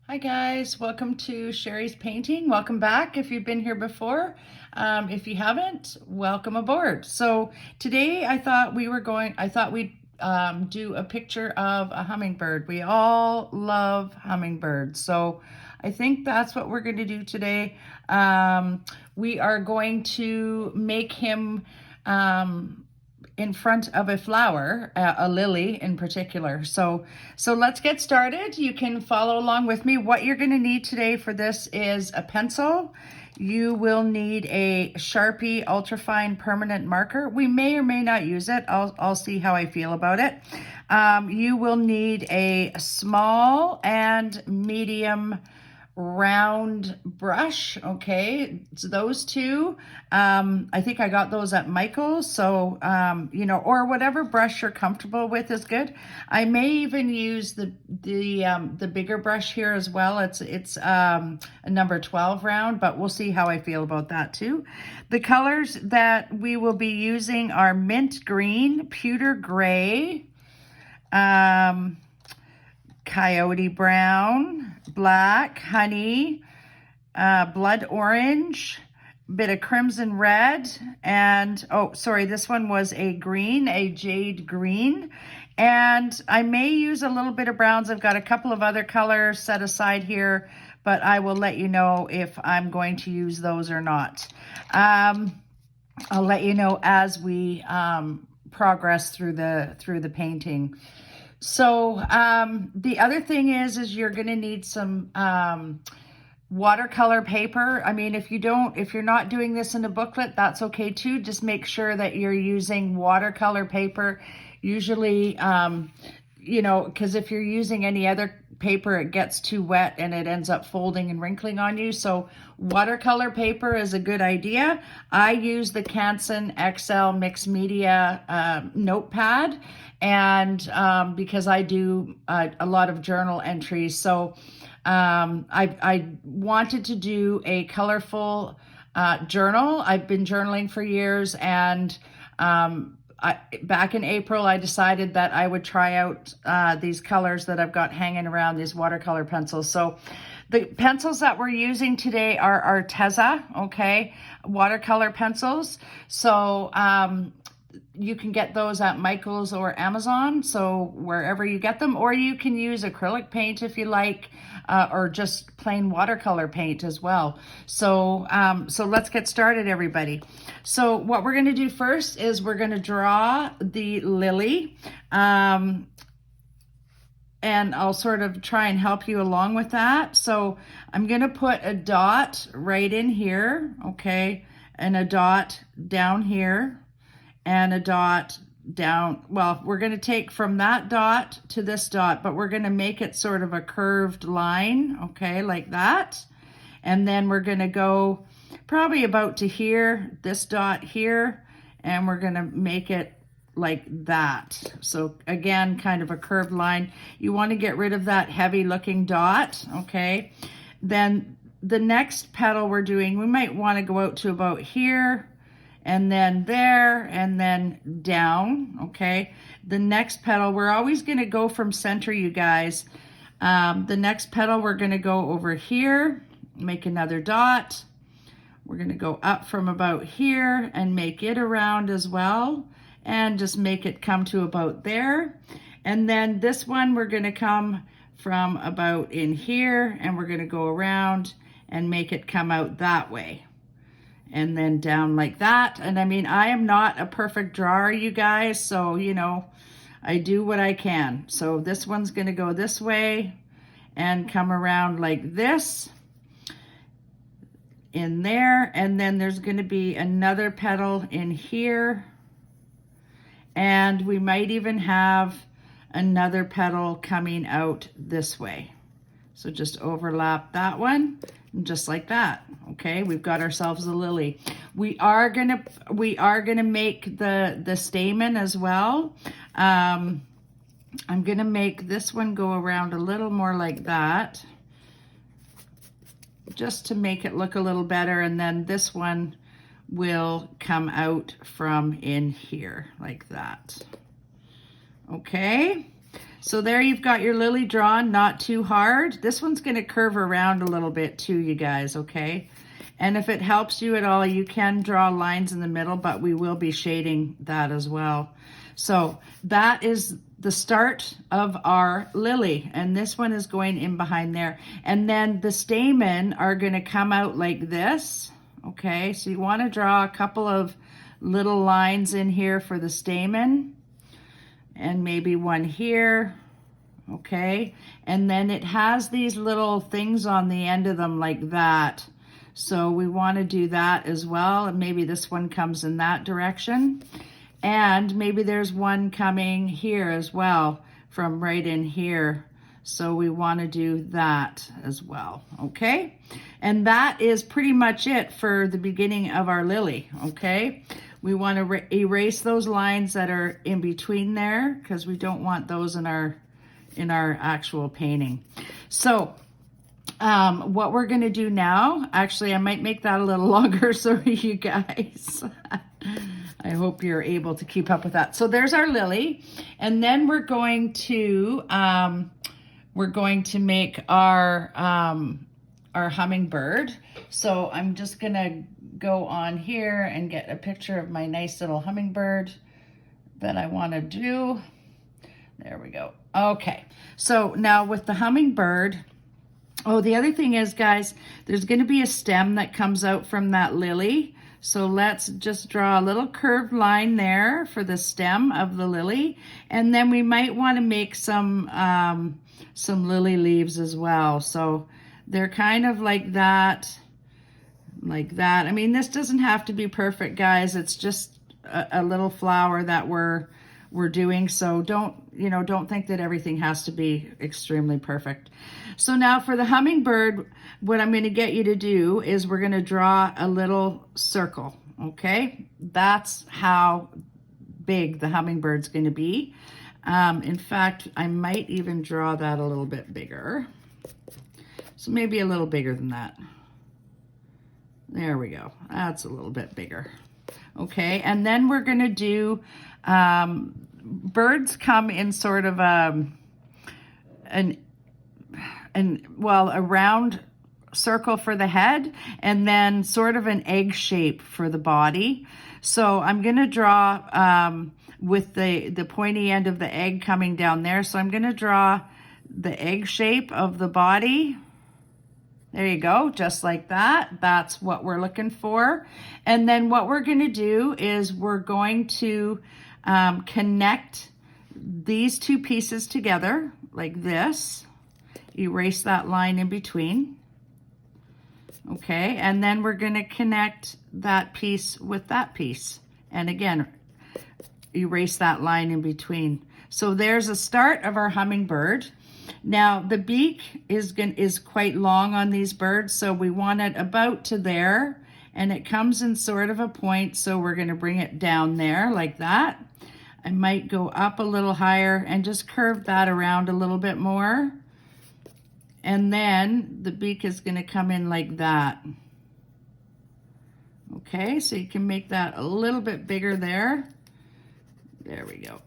Hi guys, welcome to Sherry's Painting. Welcome back if you've been here before. If you haven't, welcome aboard. So today I thought we'd do a picture of a hummingbird. We all love hummingbirds. So I think that's what we're going to do today. We are going to make him in front of a flower, a lily in particular. So let's get started. You can follow along with me. What you're going to need today for this is a pencil. You will need a Sharpie ultrafine permanent marker. We may or may not use it. I'll see how I feel about it. You will need a small and medium round brush. Okay, so those two, I think I got those at Michael's, so or whatever brush you're comfortable with is good. I may even use the bigger brush here as well. It's a number 12 round, but we'll see how I feel about that too. The colors that we will be using are mint green, pewter gray, coyote brown, black, honey, blood orange, bit of crimson red, and this one was a green, a jade green. And I may use a little bit of browns. I've got a couple of other colors set aside here, but I will let you know if I'm going to use those or not. I'll let you know as we progress through the painting. So the other thing is you're going to need some watercolor paper. I mean, if you're not doing this in a booklet, that's okay too. Just make sure that you're using watercolor paper. Usually, because if you're using any other paper, it gets too wet and it ends up folding and wrinkling on you. So watercolor paper is a good idea. I use the Canson XL Mixed Media notepad, and because I do a lot of journal entries. So I wanted to do a colorful journal. I've been journaling for years, and back in April, I decided that I would try out these colors that I've got hanging around, these watercolor pencils. So the pencils that we're using today are Arteza, okay, watercolor pencils. So you can get those at Michael's or Amazon, so wherever you get them, or you can use acrylic paint if you like, or just plain watercolor paint as well. So let's get started, everybody. So what we're going to do first is we're going to draw the lily, and I'll sort of try and help you along with that. So I'm going to put a dot right in here, okay, and a dot down here, and a dot down. Well, we're going to take from that dot to this dot, but we're going to make it sort of a curved line, okay, like that. And then we're going to go probably about to here, this dot here, and we're going to make it like that. So again, kind of a curved line. You want to get rid of that heavy looking dot, okay? Then the next petal we're doing, we might want to go out to about here, and then there, and then down, okay? The next petal, we're always going to go from center, you guys. The next petal, we're going to go over here, make another dot. We're going to go up from about here and make it around as well, and just make it come to about there. And then this one, we're going to come from about in here, and we're going to go around and make it come out that way, and then down like that. And I mean, I am not a perfect drawer, you guys, so I do what I can. So this one's going to go this way and come around like this in there, and then there's going to be another petal in here, and we might even have another petal coming out this way. So just overlap that one, just like that. Okay, we've got ourselves a lily. We are gonna make the stamen as well. I'm gonna make this one go around a little more like that, just to make it look a little better, and then this one will come out from in here like that. Okay, So there you've got your lily drawn, not too hard. This one's going to curve around a little bit too, you guys, okay? And if it helps you at all, you can draw lines in the middle, but we will be shading that as well. So that is the start of our lily, and this one is going in behind there. And then the stamen are going to come out like this, okay? So you want to draw a couple of little lines in here for the stamen, and maybe one here, okay? And then it has these little things on the end of them like that. So we want to do that as well, and maybe this one comes in that direction. And maybe there's one coming here as well from right in here. So we want to do that as well, okay? And that is pretty much it for the beginning of our lily, okay? We want to erase those lines that are in between there because we don't want those in our actual painting. So what we're going to do now, actually I might make that a little longer so you guys, I hope you're able to keep up with that. So there's our lily, and then we're going to make our hummingbird. So I'm just gonna go on here and get a picture of my nice little hummingbird that I want to do. There we go. Okay, so now with the hummingbird, oh, the other thing is, guys, there's going to be a stem that comes out from that lily. So let's just draw a little curved line there for the stem of the lily. And then we might want to make some lily leaves as well. So they're kind of like that, like that. I mean, this doesn't have to be perfect, guys. It's just a little flower that we're doing. So don't think that everything has to be extremely perfect. So now for the hummingbird, what I'm going to get you to do is we're going to draw a little circle, okay? That's how big the hummingbird's going to be. In fact, I might even draw that a little bit bigger. So maybe a little bigger than that. There we go. That's a little bit bigger. Okay, and then we're going to do, birds come in sort of a round circle for the head, and then sort of an egg shape for the body. So I'm going to draw with the pointy end of the egg coming down there. So I'm going to draw the egg shape of the body. There you go, just like that. That's what we're looking for. And then what we're going to do is we're going to connect these two pieces together like this. Erase that line in between. Okay, and then we're going to connect that piece with that piece. And again, erase that line in between. So there's a start of our hummingbird. Now the beak is quite long on these birds, so we want it about to there, and it comes in sort of a point, so we're going to bring it down there like that. I might go up a little higher and just curve that around a little bit more. And then the beak is going to come in like that. Okay, so you can make that a little bit bigger there. There we go.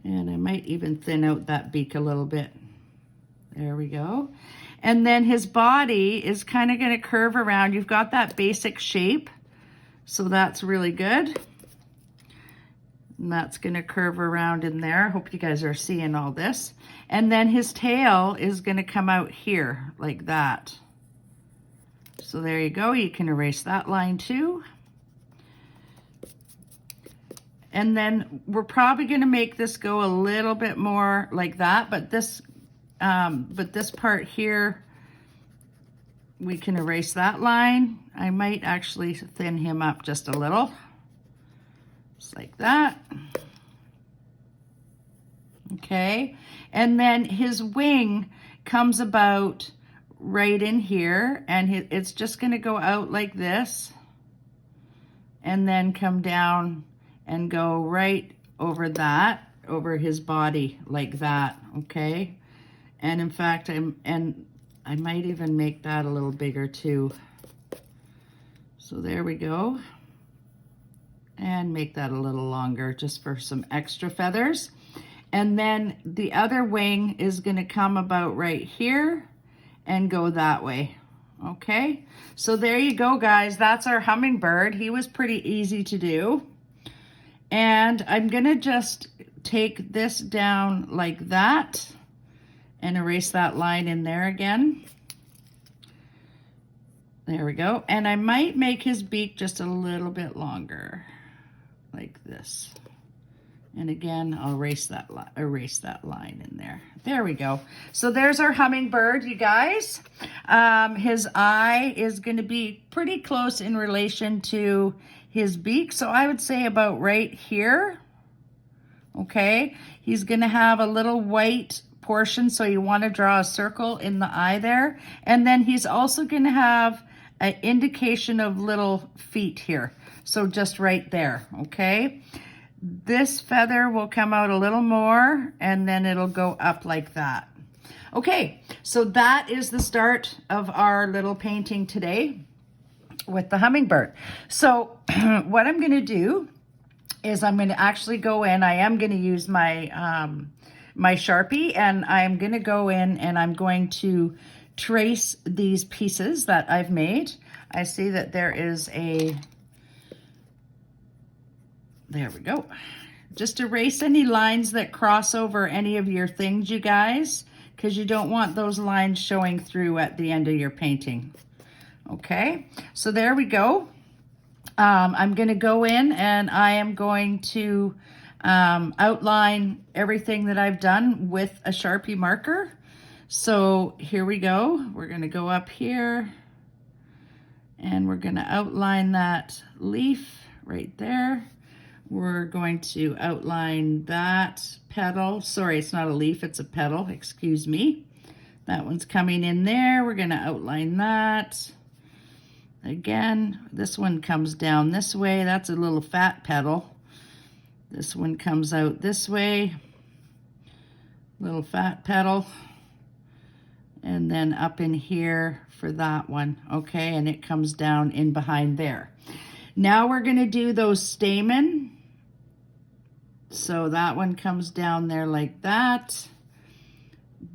And I might even thin out that beak a little bit. There we go. And then his body is kind of going to curve around. You've got that basic shape, so that's really good. And that's going to curve around in there. Hope you guys are seeing all this. And then his tail is going to come out here like that. So there you go. You can erase that line too. And then we're probably going to make this go a little bit more like that, but this part here, we can erase that line. I might actually thin him up just a little, just like that. Okay, and then his wing comes about right in here, and it's just going to go out like this, and then come down and go right over that, over his body like that, okay? And in fact, I might even make that a little bigger too. So there we go. And make that a little longer just for some extra feathers. And then the other wing is going to come about right here and go that way. Okay, so there you go, guys. That's our hummingbird. He was pretty easy to do. And I'm going to just take this down like that and erase that line in there again. There we go. And I might make his beak just a little bit longer, like this. And again, I'll erase that line in there. There we go. So there's our hummingbird, you guys. His eye is going to be pretty close in relation to his beak. So I would say about right here. Okay. He's going to have a little white portion. So you want to draw a circle in the eye there. And then he's also going to have an indication of little feet here. So just right there. Okay. This feather will come out a little more and then it'll go up like that. Okay, so that is the start of our little painting today with the hummingbird. So what I'm going to do is I'm going to actually go in. I am going to use my my Sharpie, and I'm going to go in and I'm going to trace these pieces that I've made. I see that there is a... There we go. Just erase any lines that cross over any of your things, you guys, because you don't want those lines showing through at the end of your painting. Okay, so there we go. I'm going to go in and I am going to outline everything that I've done with a Sharpie marker. So here we go. We're going to go up here and we're going to outline that leaf right there. We're going to outline that petal. Sorry, it's not a leaf, it's a petal, excuse me. That one's coming in there. We're going to outline that. Again, this one comes down this way. That's a little fat petal. This one comes out this way. Little fat petal. And then up in here for that one. Okay, and it comes down in behind there. Now we're going to do those stamen. So that one comes down there like that.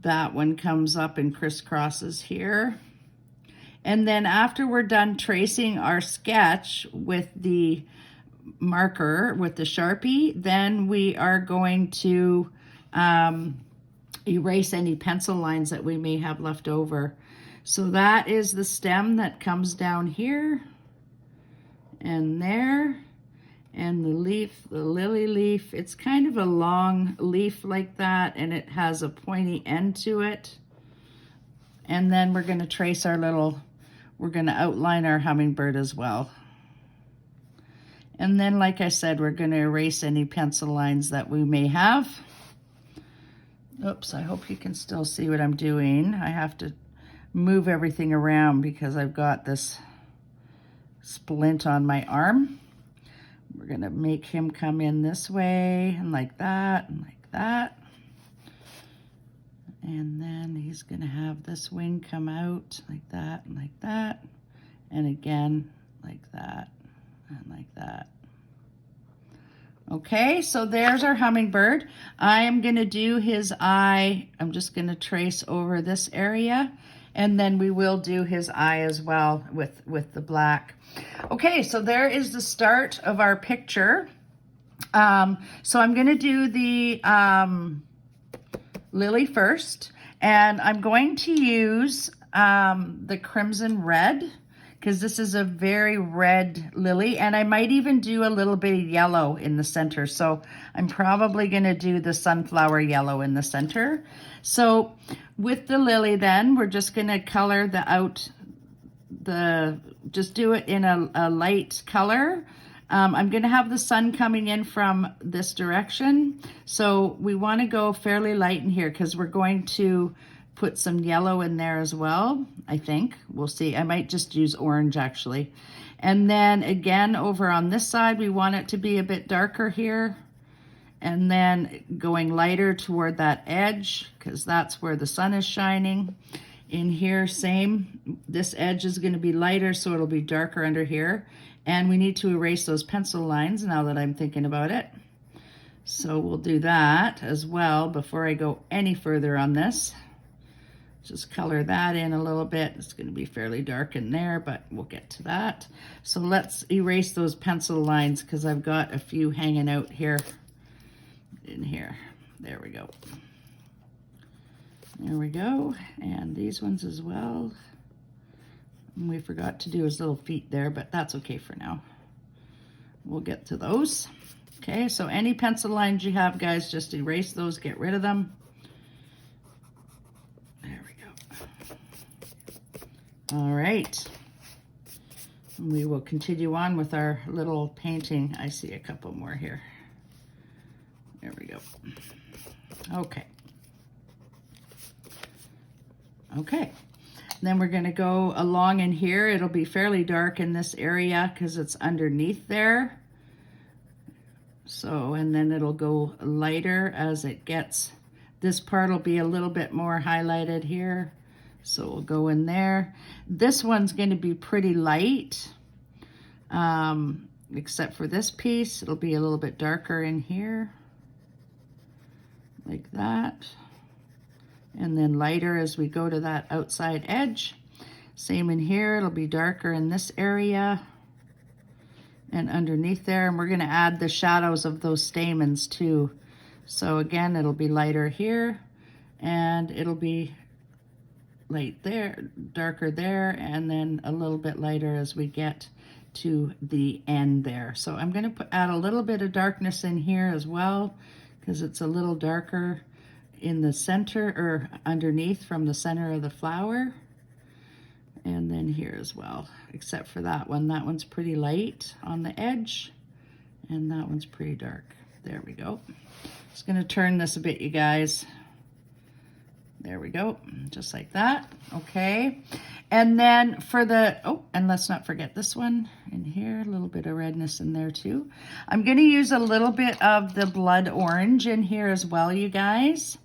That one comes up and crisscrosses here. And then after we're done tracing our sketch with the marker, with the Sharpie, then we are going to erase any pencil lines that we may have left over. So that is the stem that comes down here and there. And the leaf, the lily leaf, it's kind of a long leaf like that, and it has a pointy end to it. And then we're going to trace our little, we're going to outline our hummingbird as well. And then, like I said, we're going to erase any pencil lines that we may have. Oops, I hope you can still see what I'm doing. I have to move everything around because I've got this splint on my arm. We're going to make him come in this way and like that and like that. And then he's going to have this wing come out like that and like that. And again, like that and like that. Okay, so there's our hummingbird. I am going to do his eye. I'm just going to trace over this area. And then we will do his eye as well with the black. Okay, so there is the start of our picture. So I'm going to do the lily first. And I'm going to use the crimson red, because this is a very red lily. And I might even do a little bit of yellow in the center. So I'm probably going to do the sunflower yellow in the center. So with the lily then, we're just going to color just do it in a light color. I'm going to have the sun coming in from this direction. So we want to go fairly light in here because we're going to put some yellow in there as well, I think. We'll see. I might just use orange actually. And then again, over on this side, we want it to be a bit darker here. And then going lighter toward that edge because that's where the sun is shining. In here, same. This edge is going to be lighter, so it'll be darker under here. And we need to erase those pencil lines now that I'm thinking about it. So we'll do that as well before I go any further on this. Just color that in a little bit. It's going to be fairly dark in there, but we'll get to that. So let's erase those pencil lines because I've got a few hanging out here in here. There we go. There we go. And these ones as well. And we forgot to do his little feet there, but that's okay for now. We'll get to those. Okay, so any pencil lines you have, guys, just erase those, get rid of them. There we go. All right. We will continue on with our little painting. I see a couple more here. There we go. Okay. Okay. Then we're going to go along in here. It'll be fairly dark in this area because it's underneath there. So, and then it'll go lighter as it gets. This part will be a little bit more highlighted here. So we'll go in there. This one's going to be pretty light. Except for this piece, it'll be a little bit darker in here. Like that. And then lighter as we go to that outside edge. Same in here, it'll be darker in this area and underneath there. And we're going to add the shadows of those stamens too. So again, it'll be lighter here and it'll be light there, darker there, and then a little bit lighter as we get to the end there. So I'm going to add a little bit of darkness in here as well because it's a little darker in the center or underneath from the center of the flower. And then here as well, except for that one. That one's pretty light on the edge and that one's pretty dark. There we go. Just going to turn this a bit, you guys. There we go, just like that. Okay, and then for the, oh, and let's not forget this one in here, a little bit of redness in there too. I'm going to use a little bit of the blood orange in here as well, you guys.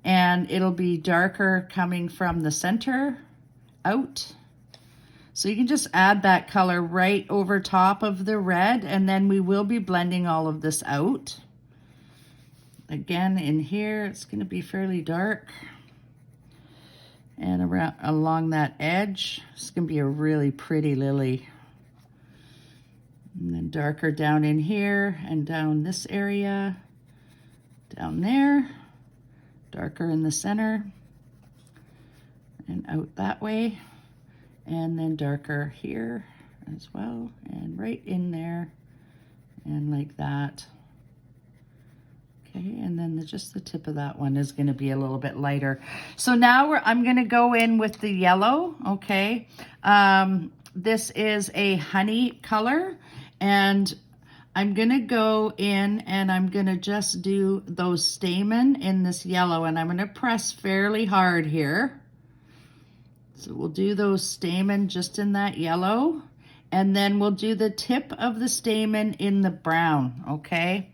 And it'll be darker coming from the center out. So you can just add that color right over top of the red, and then we will be blending all of this out. Again, in here, it's going to be fairly dark. And around along that edge, it's going to be a really pretty lily. And then darker down in here and down this area, down there, darker in the center, and out that way, and then darker here as well, and right in there, and like that. Okay, and then just the tip of that one is going to be a little bit lighter. So now I'm going to go in with the yellow, okay? This is a honey color, and I'm going to go in and I'm going to just do those stamen in this yellow, and I'm going to press fairly hard here. So we'll do those stamen just in that yellow, and then we'll do the tip of the stamen in the brown, okay?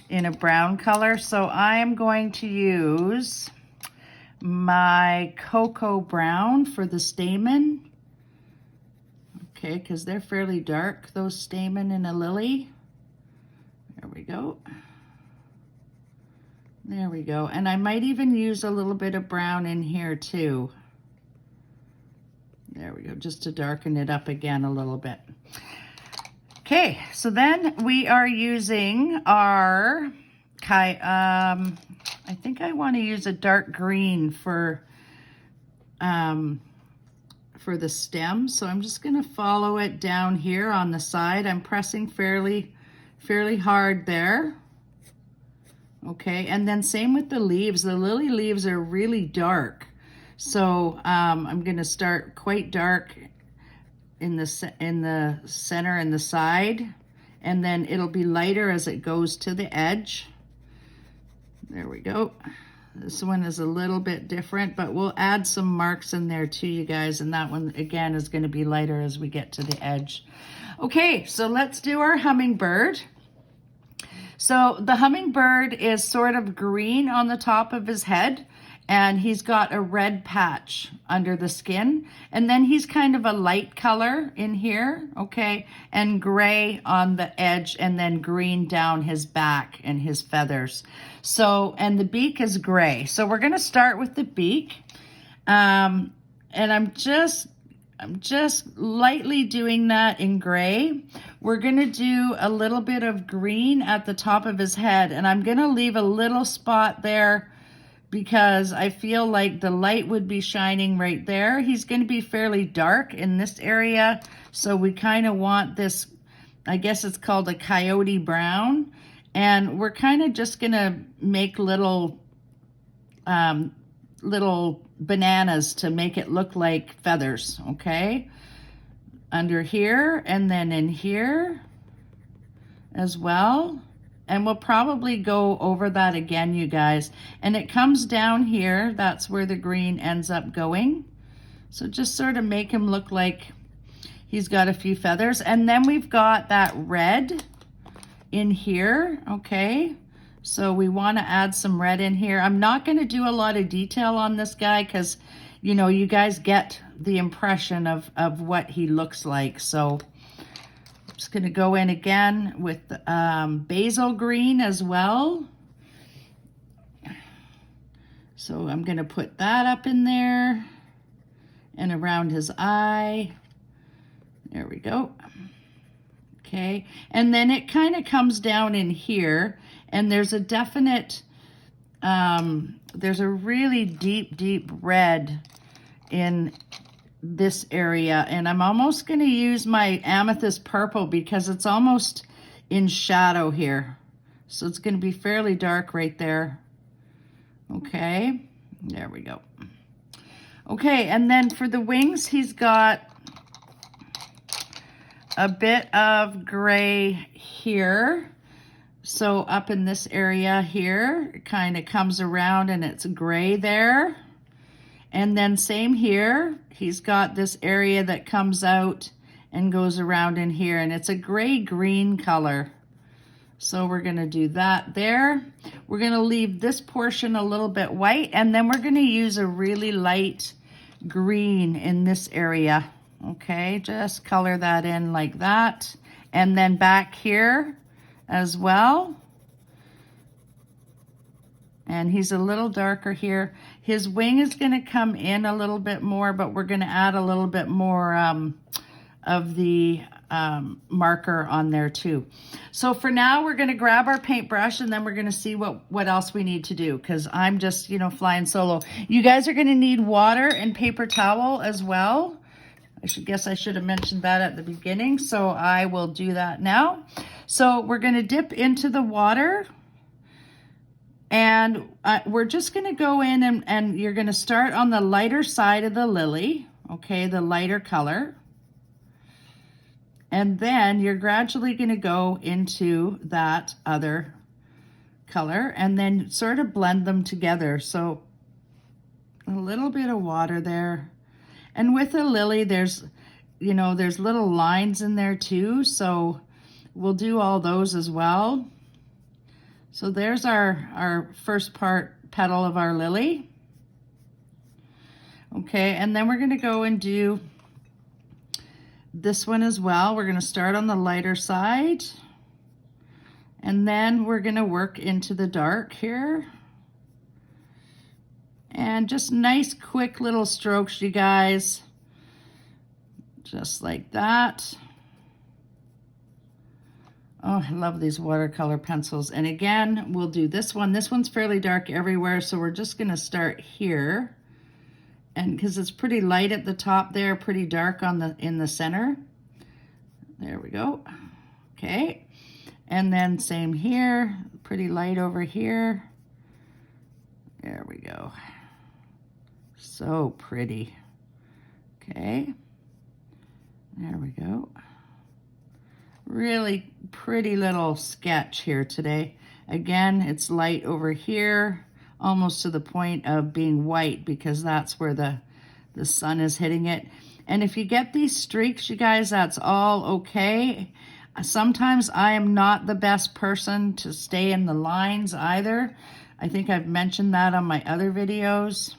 In a brown color. So I'm going to use my cocoa brown for the stamen. Okay, because they're fairly dark, those stamen in a lily. There we go. There we go. And I might even use a little bit of brown in here too. There we go, just to darken it up again a little bit. Okay, so then we are using our, I think I want to use a dark green for the stem. So I'm just going to follow it down here on the side. I'm pressing fairly hard there. Okay, and then same with the leaves. The lily leaves are really dark. So I'm going to start quite dark in the center and the side, and then it'll be lighter as it goes to the edge. There we go. This one is a little bit different, but we'll add some marks in there too, you guys, and that one again is going to be lighter as we get to the edge. Okay, so let's do our hummingbird. So the hummingbird is sort of green on the top of his head, and he's got a red patch under the skin, and then he's kind of a light color in here, okay, and gray on the edge, and then green down his back and his feathers. So, and the beak is gray. So we're going to start with the beak, and I'm just lightly doing that in gray. We're going to do a little bit of green at the top of his head, and I'm going to leave a little spot there because I feel like the light would be shining right there. He's going to be fairly dark in this area, so we kind of want this, I guess it's called a coyote brown, and we're kind of just going to make little bananas to make it look like feathers, okay? Under here, and then in here as well. And we'll probably go over that again, you guys. And it comes down here. That's where the green ends up going. So just sort of make him look like he's got a few feathers. And then we've got that red in here, okay? So we want to add some red in here. I'm not going to do a lot of detail on this guy because, you know, you guys get the impression of what he looks like. So I'm just going to go in again with basil green as well. So I'm going to put that up in there and around his eye. There we go. Okay, and then it kind of comes down in here, and there's a definite, there's a really deep red in this area, and I'm almost going to use my amethyst purple because it's almost in shadow here. So it's going to be fairly dark right there. Okay, there we go. Okay, and then for the wings, he's got a bit of gray here. So up in this area here, it kind of comes around and it's gray there. And then same here, he's got this area that comes out and goes around in here, and it's a gray-green color. So we're gonna do that there. We're gonna leave this portion a little bit white, and then we're gonna use a really light green in this area. Okay, just color that in like that. And then back here as well. And he's a little darker here. His wing is going to come in a little bit more, but we're going to add a little bit more of the marker on there too. So for now, we're going to grab our paintbrush, and then we're going to see what else we need to do, because I'm just, you know, flying solo. You guys are going to need water and paper towel as well. Guess I should have mentioned that at the beginning, so I will do that now. So we're going to dip into the water, and we're just going to go in, and you're going to start on the lighter side of the lily, okay, the lighter color. And then you're gradually going to go into that other color and then sort of blend them together. So a little bit of water there. And with a lily, there's, you know, there's little lines in there too. So we'll do all those as well. So there's our first petal of our lily. Okay, and then we're going to go and do this one as well. We're going to start on the lighter side, and then we're going to work into the dark here. And just nice quick little strokes, you guys, just like that. Oh, I love these watercolor pencils. And again, we'll do this one. This one's fairly dark everywhere, so we're just going to start here. And because it's pretty light at the top there, pretty dark in the center. There we go. Okay. And then same here, pretty light over here. There we go. So pretty. Okay. There we go. Really pretty little sketch here today. Again, it's light over here, almost to the point of being white because that's where the sun is hitting it. And if you get these streaks, you guys, that's all okay. Sometimes I am not the best person to stay in the lines either. I think I've mentioned that on my other videos.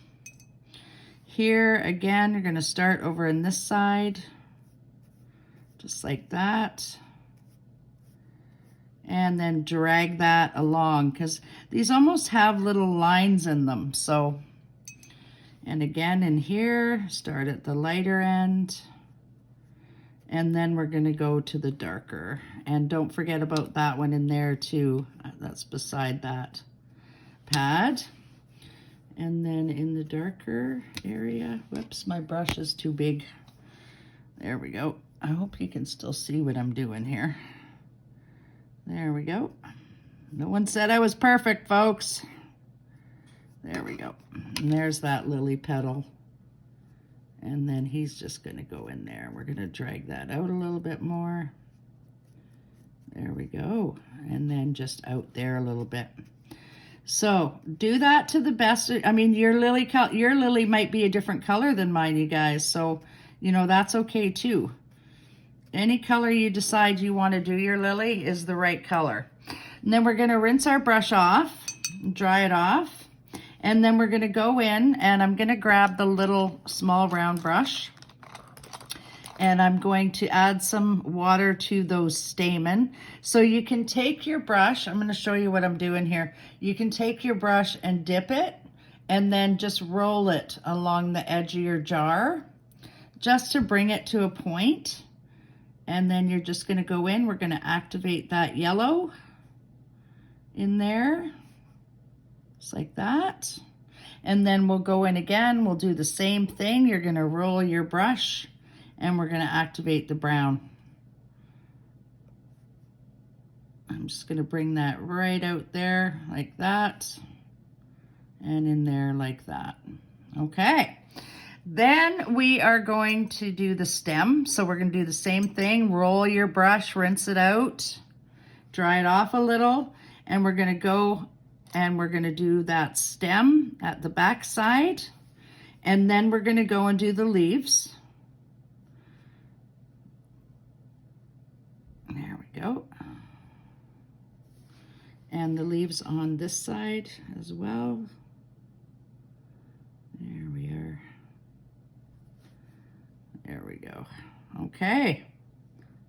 Here, again, you're going to start over in this side, just like that. And then drag that along, because these almost have little lines in them. So, and again in here, start at the lighter end. And then we're going to go to the darker. And don't forget about that one in there too. That's beside that pad. And then in the darker area, whoops, my brush is too big. There we go. I hope you can still see what I'm doing here. There we go. No one said I was perfect, folks. There we go. And there's that lily petal. And then he's just going to go in there. We're going to drag that out a little bit more. There we go. And then just out there a little bit. So do that to the best. I mean, your lily might be a different color than mine, you guys. So, you know, that's okay too. Any color you decide you want to do your lily is the right color. And then we're going to rinse our brush off, dry it off. And then we're going to go in, and I'm going to grab the little small round brush, and I'm going to add some water to those stamen. So you can take your brush, I'm going to show you what I'm doing here. You can take your brush and dip it, and then just roll it along the edge of your jar, just to bring it to a point. And then you're just going to go in, we're going to activate that yellow in there. Just like that. And then we'll go in again, we'll do the same thing. You're going to roll your brush and we're going to activate the brown. I'm just going to bring that right out there like that and in there like that. Okay. Then we are going to do the stem. So we're going to do the same thing. Roll your brush, rinse it out, dry it off a little, and we're going to go and we're going to do that stem at the back side. And then we're going to go and do the leaves. There we go. And the leaves on this side as well. There we are. There we go. Okay.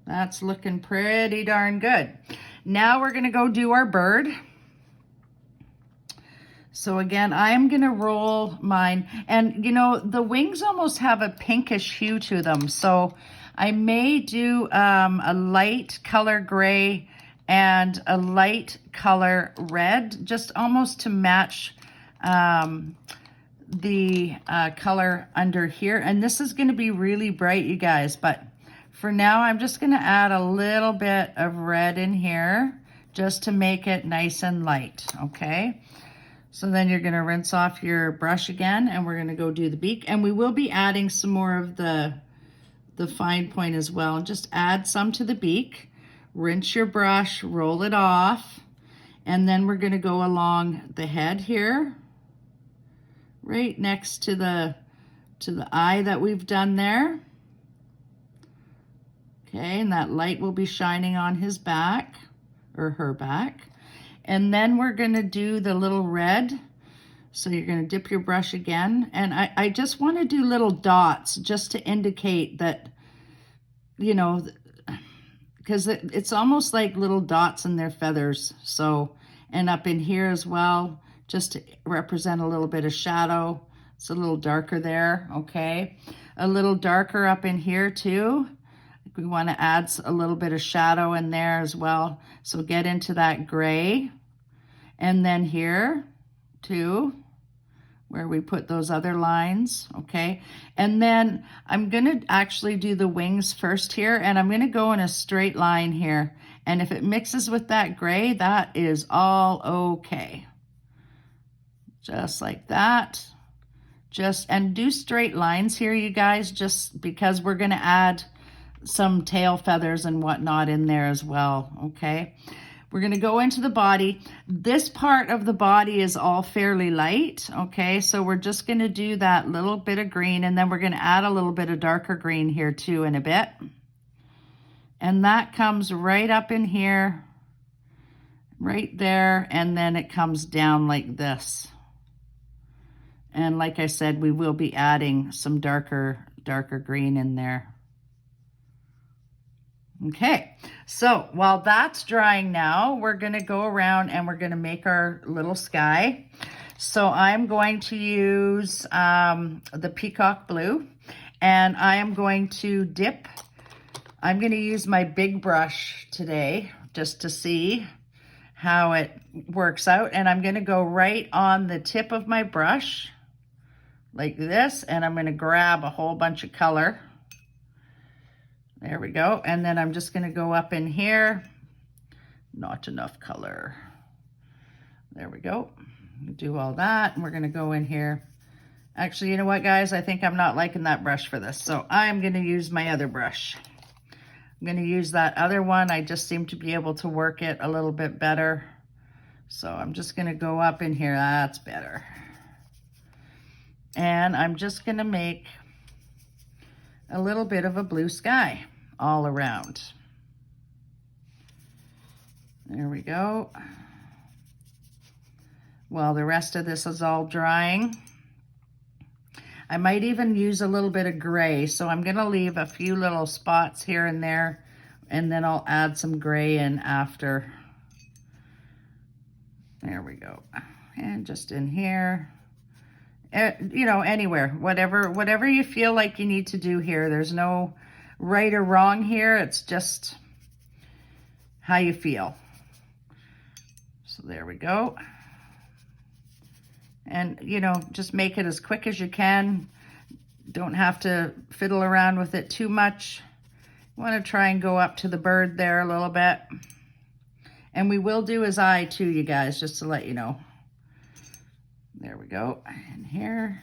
That's looking pretty darn good. Now we're going to go do our bird. So again, I'm going to roll mine, and you know, the wings almost have a pinkish hue to them. So I may do a light color gray and a light color red, just almost to match the color under here. And this is going to be really bright, you guys, but for now, I'm just going to add a little bit of red in here just to make it nice and light, okay? So then you're going to rinse off your brush again, and we're going to go do the beak. And we will be adding some more of the fine point as well. Just add some to the beak, rinse your brush, roll it off, and then we're going to go along the head here, right next to the eye that we've done there. Okay, and that light will be shining on his back, or her back. And then we're going to do the little red. So you're going to dip your brush again. And I just want to do little dots just to indicate that, you know, because it's almost like little dots in their feathers. So, and up in here as well, just to represent a little bit of shadow. It's a little darker there, okay? A little darker up in here too. We want to add a little bit of shadow in there as well. So get into that gray. And then here too, where we put those other lines, okay? And then I'm going to actually do the wings first here, and I'm going to go in a straight line here. And if it mixes with that gray, that is all okay. Just like that. And do straight lines here, you guys, just because we're going to add some tail feathers and whatnot in there as well, okay? We're going to go into the body. This part of the body is all fairly light, okay? So we're just going to do that little bit of green, and then we're going to add a little bit of darker green here too in a bit. And that comes right up in here. right there, and then it comes down like this. And like I said, we will be adding some darker green in there. Okay, so while that's drying now, we're gonna go around and we're gonna make our little sky. So I'm going to use the peacock blue, and I am going to dip. I'm gonna use my big brush today just to see how it works out. And I'm gonna go right on the tip of my brush like this, and I'm gonna grab a whole bunch of color. There we go. And then I'm just gonna go up in here. Not enough color. There we go. Do all that, and we're gonna go in here. Actually, you know what, guys? I think I'm not liking that brush for this, so I'm gonna use my other brush. I'm gonna use that other one. I just seem to be able to work it a little bit better. So I'm just gonna go up in here. That's better. And I'm just gonna make a little bit of a blue sky all around. There we go. While the rest of this is all drying, I might even use a little bit of gray. So I'm gonna leave a few little spots here and there, and then I'll add some gray in after. There we go. And just in here, you know, anywhere, whatever you feel like you need to do here. There's no right or wrong here. It's just how you feel. So there we go. And, you know, just make it as quick as you can. Don't have to fiddle around with it too much. You want to try and go up to the bird there a little bit. And we will do his eye too, you guys, just to let you know. There we go. And here.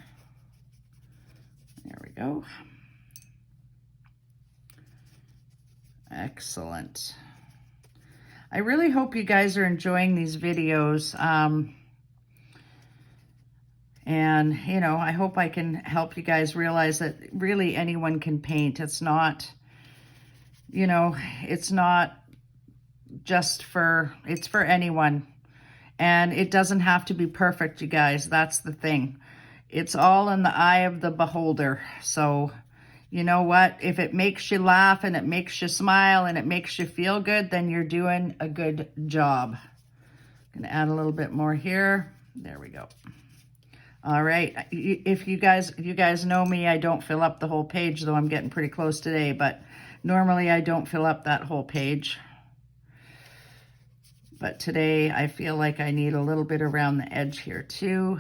There we go. Excellent. I really hope you guys are enjoying these videos. And, you know, I hope I can help you guys realize that really anyone can paint. It's not, you know, it's not just for, it's for anyone. And it doesn't have to be perfect, you guys. That's the thing. It's all in the eye of the beholder. So, you know what? If it makes you laugh and it makes you smile and it makes you feel good, then you're doing a good job. I'm gonna add a little bit more here. There we go. All right, if you guys know me, I don't fill up the whole page, though I'm getting pretty close today, but normally I don't fill up that whole page. But today I feel like I need a little bit around the edge here too.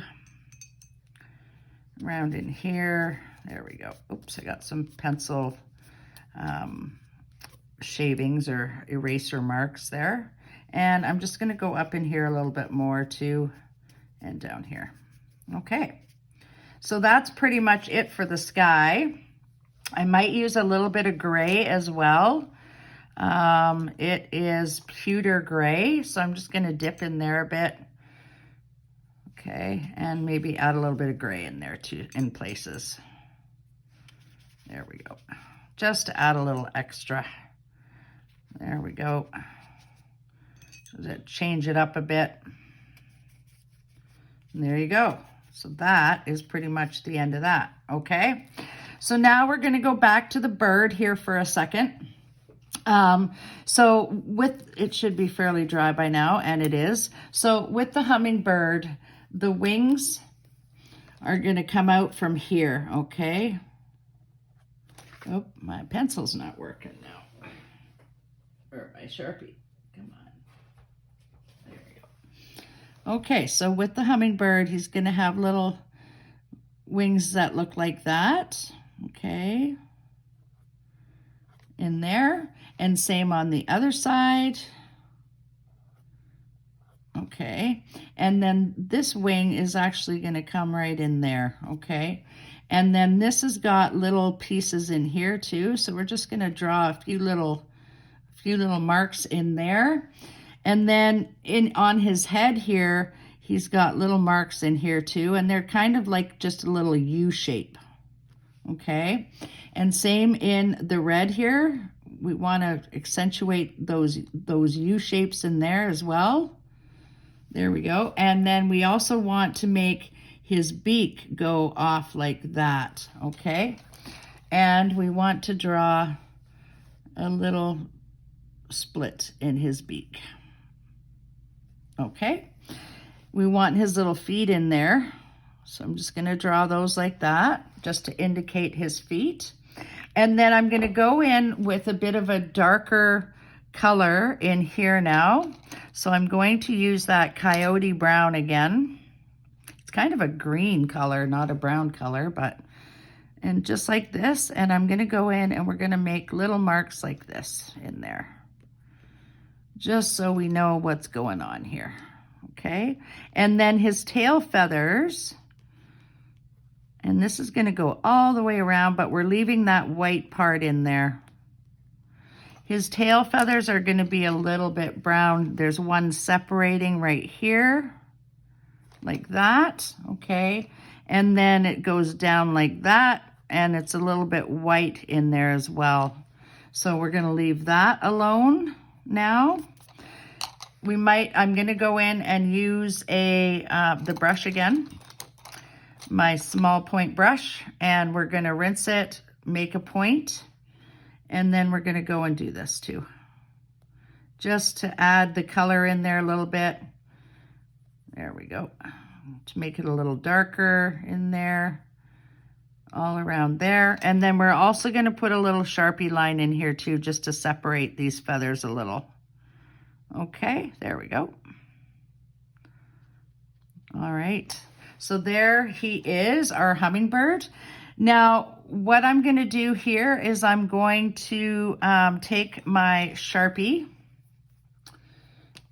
Around in here, there we go. Oops, I got some pencil shavings or eraser marks there. And I'm just gonna go up in here a little bit more too, and down here. Okay, so that's pretty much it for the sky. I might use a little bit of gray as well. It is pewter gray, so I'm just going to dip in there a bit. Okay, and maybe add a little bit of gray in there too, in places. There we go. Just to add a little extra. There we go. So change it up a bit. And there you go. So that is pretty much the end of that, okay? So now we're gonna go back to the bird here for a second. So it should be fairly dry by now, and it is. So with the hummingbird, the wings are gonna come out from here, okay? Oh, my pencil's not working now. Or my Sharpie, come on. Okay, so with the hummingbird, he's going to have little wings that look like that, okay, in there, and same on the other side, okay, and then this wing is actually going to come right in there, okay, and then this has got little pieces in here too, so we're just going to draw a few little marks in there. And then on his head here, he's got little marks in here too, and they're kind of like just a little U shape, okay? And same in the red here. We want to accentuate those U shapes in there as well, There we go. And then we also want to make his beak go off like that, okay? And we want to draw a little split in his beak. Okay, we want his little feet in there. So I'm just gonna draw those like that, just to indicate his feet. And then I'm gonna go in with a bit of a darker color in here now. So I'm going to use that Coyote brown again. It's kind of a green color, not a brown color, but, and just like this, and I'm gonna go in and we're gonna make little marks like this in there, just so we know what's going on here, okay? And then his tail feathers, and this is gonna go all the way around, but we're leaving that white part in there. His tail feathers are gonna be a little bit brown. There's one separating right here, like that, okay? And then it goes down like that, and it's a little bit white in there as well. So we're gonna leave that alone now. I'm gonna go in and use the brush again, my small point brush, and we're gonna rinse it, make a point, and then we're gonna go and do this too, just to add the color in there a little bit. There we go, to make it a little darker in there, all around there. And then we're also gonna put a little Sharpie line in here too, just to separate these feathers a little. Okay, there we go. All right, so there he is, our hummingbird. Now, what I'm gonna do here is I'm going to take my Sharpie,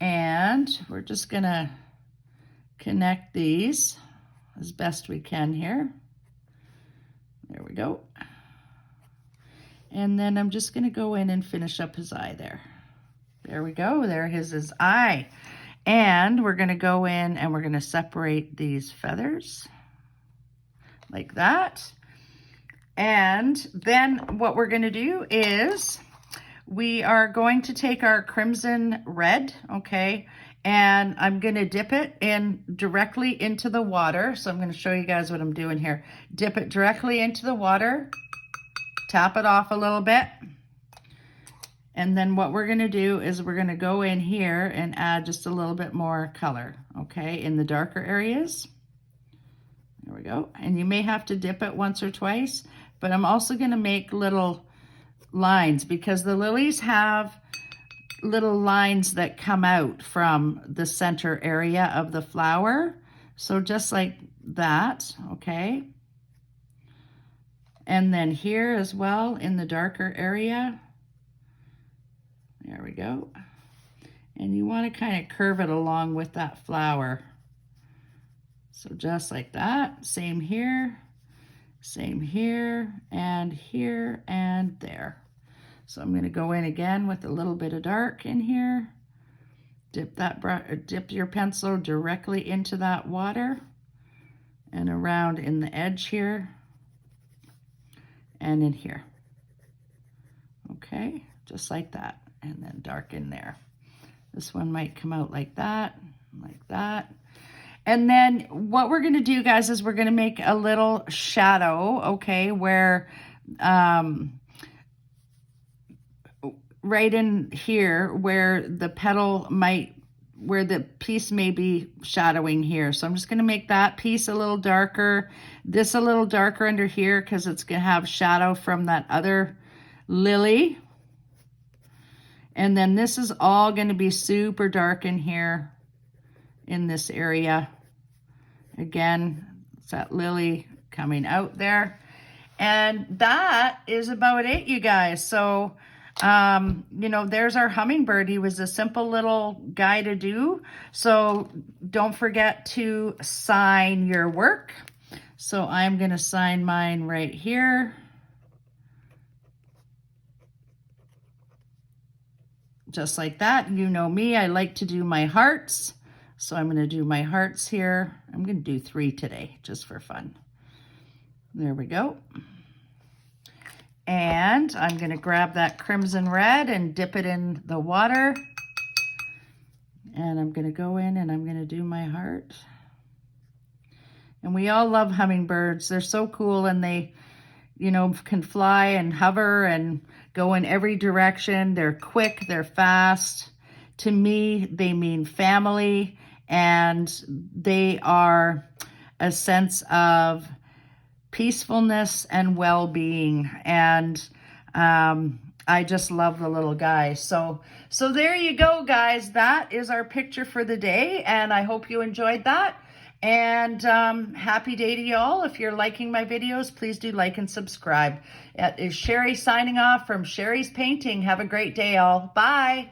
and we're just gonna connect these as best we can here. There we go. And then I'm just gonna go in and finish up his eye there. There we go, there is his eye. And we're gonna go in and we're gonna separate these feathers like that. And then what we're gonna do is we are going to take our crimson red, okay, and I'm gonna dip it in directly into the water. So I'm gonna show you guys what I'm doing here. Dip it directly into the water, tap it off a little bit. And then what we're gonna do is we're gonna go in here and add just a little bit more color, okay, in the darker areas. There we go. And you may have to dip it once or twice, but I'm also gonna make little lines because the lilies have little lines that come out from the center area of the flower. So just like that, okay. And then here as well in the darker area. There we go. And you want to kind of curve it along with that flower. So just like that, same here, and here, and there. So I'm going to go in again with a little bit of dark in here. Dip your pencil directly into that water and around in the edge here and in here. Okay, just like that. And then dark in there. This one might come out like that, like that. And then what we're gonna do, guys, is we're gonna make a little shadow, okay, where right in here where the petal where the piece may be shadowing here. So I'm just gonna make that piece a little darker, this a little darker under here because it's gonna have shadow from that other lily. And then this is all going to be super dark in here in this area. Again, it's that lily coming out there. And that is about it, you guys. So, you know, there's our hummingbird. He was a simple little guy to do. So don't forget to sign your work. So I'm going to sign mine right here. Just like that. You know me, I like to do my hearts. So I'm going to do my hearts here. I'm going to do 3 today, just for fun. There we go. And I'm going to grab that crimson red and dip it in the water. And I'm going to go in and I'm going to do my heart. And we all love hummingbirds. They're so cool, and they, you know, can fly and hover and go in every direction. They're quick, they're fast. To me, they mean family, and they are a sense of peacefulness and well-being. And I just love the little guy. So there you go, guys. That is our picture for the day, and I hope you enjoyed that. And happy day to y'all. If you're liking my videos, please do like and subscribe. It is Sherry signing off from Sherry's Painting. Have a great day, all. Bye.